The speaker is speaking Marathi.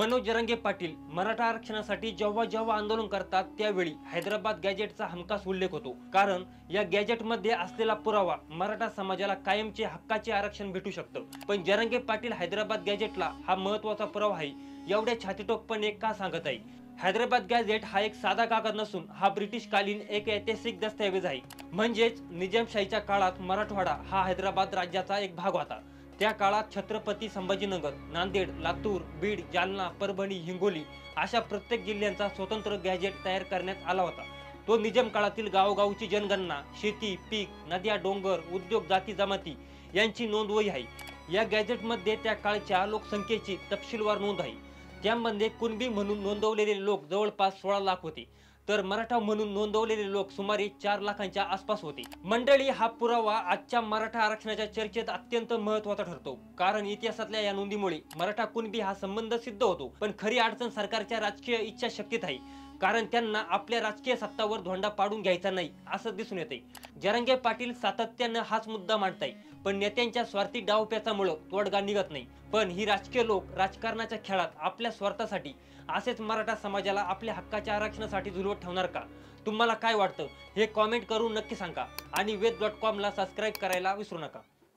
मनोज जरांगे पाटील मराठा आरक्षणासाठी जेव्हा जेव्हा आंदोलन करतात त्यावेळी हैदराबाद गॅजेटचा हमखास उल्लेख होतो। कारण या गॅजेटमध्ये असलेला पुरावा मराठा समाजाला कायमचे हक्काचे आरक्षण भेटू शकतं। पण जरांगे पाटील हैदराबाद गॅजेटला हा महत्त्वाचा पुरावा आहे एवढ्या छातीटोकपणे का सांगत आहे? हैदराबाद गॅजेट हा एक साधा कागद नसून हा ब्रिटिश कालीन एक ऐतिहासिक दस्तऐवज आहे। म्हणजेच निजामशाहीच्या काळात मराठवाडा हा हैदराबाद राज्याचा एक भाग होता। त्या काळात छत्रपती संभाजीनगर, नांदेड, लातूर, बीड, जालना, परभणी, हिंगोली अशा प्रत्येक जिल्ह्यांचा स्वतंत्र गॅजेट तयार करण्यात आला होता। तो निजाम काळातील गावोगावची जनगणना, शेती, पीक, नद्या, डोंगर, उद्योग, जाती जमाती यांची नोंदवही आहे। या गॅजेटमध्ये त्या काळच्या लोकसंख्येची तपशीलवार नोंद आहे। त्यामध्ये कुणबी म्हणून नोंदवलेले लोक जवळपास 16 लाख होते, तर मराठा म्हणून नोंदवलेले लोक सुमारे 4 लाखांच्या आसपास होते। मंडळी, हा पुरावा आजच्या मराठा आरक्षणाच्या चर्चेत अत्यंत महत्त्वाचा ठरतो। कारण इतिहासातल्या या नोंदीमुळे मराठा कुणबी हा संबंध सिद्ध होतो। पण खरी अडचण सरकारच्या राजकीय इच्छाशक्तीत आहे। कारण त्यांना आपल्या राजकीय सत्तावर धोंडा पाडून घ्यायचा नाही असं दिसून येते। जरांगे पाटील सातत्याने हाच मुद्दा मांडताय, पण नेत्यांच्या स्वार्थी डावपेचामुळे तोडगा निघत नाही। पण ही राजकीय लोक राजकारणाच्या खेळात आपल्या स्वार्थासाठी असेच मराठा समाजाला आपल्या हक्काच्या आरक्षणासाठी झुलवत ठेवणार का? तुम्हाला काय वाटतं हे कमेंट करून नक्की सांगा आणि वेद.com ला सबस्क्राइब करायला विसरू नका।